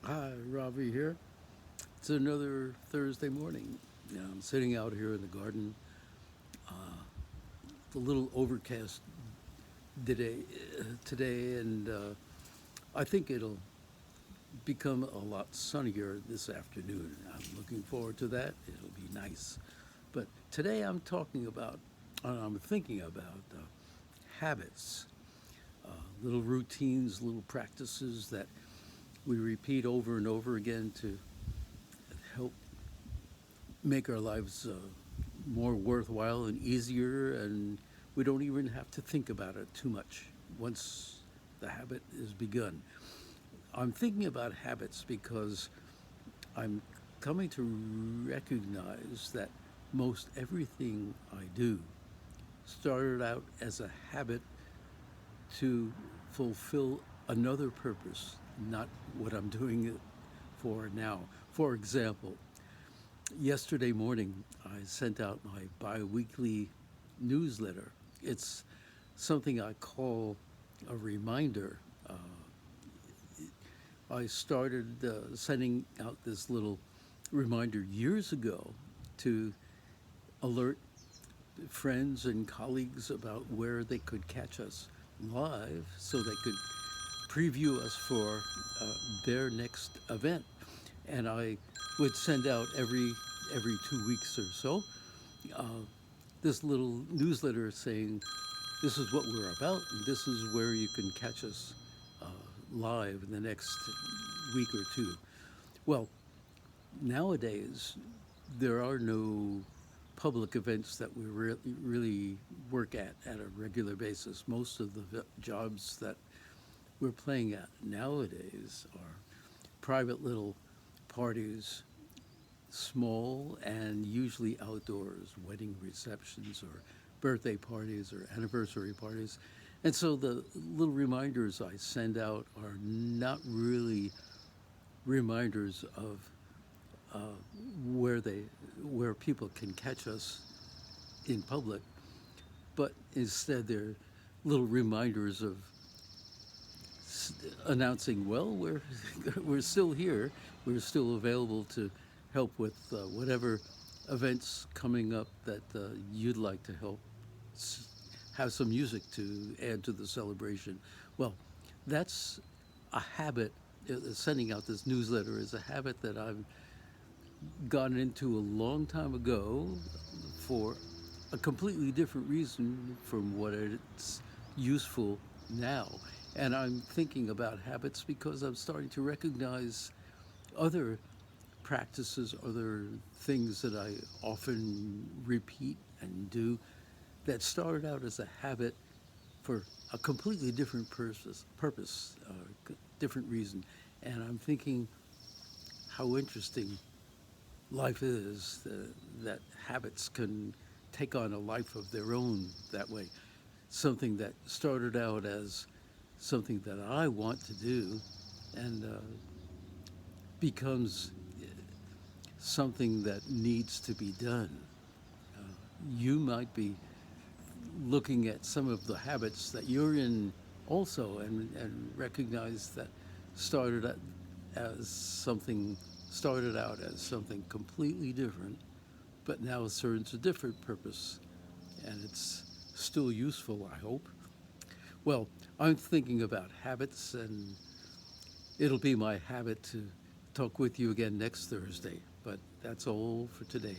Hi, Robbie here. It's another Thursday morning. I'm sitting out here in the garden. It's a little overcast today, and I think it'll become a lot sunnier this afternoon. I'm looking forward to that. It'll be nice. But today I'm thinking about habits, little routines, little practices that we repeat over and over again to help make our lives more worthwhile and easier, and we don't even have to think about it too much once the habit is begun. I'm thinking about habits because I'm coming to recognize that most everything I do started out as a habit to fulfill another purpose, not what I'm doing it for now. For example, yesterday morning, I sent out my biweekly newsletter. It's something I call a reminder. I started sending out this little reminder years ago to alert friends and colleagues about where they could catch us live so they could preview us for their next event. And I would send out every 2 weeks or so uh, this little newsletter saying this is what we're about and this is where you can catch us uh, live in the next week or two. Well, nowadays there are no public events that we really work at a regular basis. Most of the jobs that we're playing at nowadays are private little parties, small and usually outdoors, wedding receptions or birthday parties or anniversary parties. And so the little reminders I send out are not really reminders of uh, where they where people can catch us in public, but instead they're little reminders of announcing, well, we're still here, we're still available to help with whatever events coming up that you'd like to help have some music to add to the celebration. Well, that's a habit. Sending out this newsletter is a habit that I've gotten into a long time ago for a completely different reason from what it's useful now. And I'm thinking about habits because I'm starting to recognize other practices, other things that I often repeat and do that started out as a habit for a completely different different reason. And I'm thinking how interesting life is that habits can take on a life of their own that way. Something that started out as something that I want to do and becomes something that needs to be done. You might be looking at some of the habits that you're in also and recognize that started at, as something started out as something completely different, but now serves a different purpose, and it's still useful, I hope. Well, I'm thinking about habits, and it'll be my habit to talk with you again next Thursday, but that's all for today.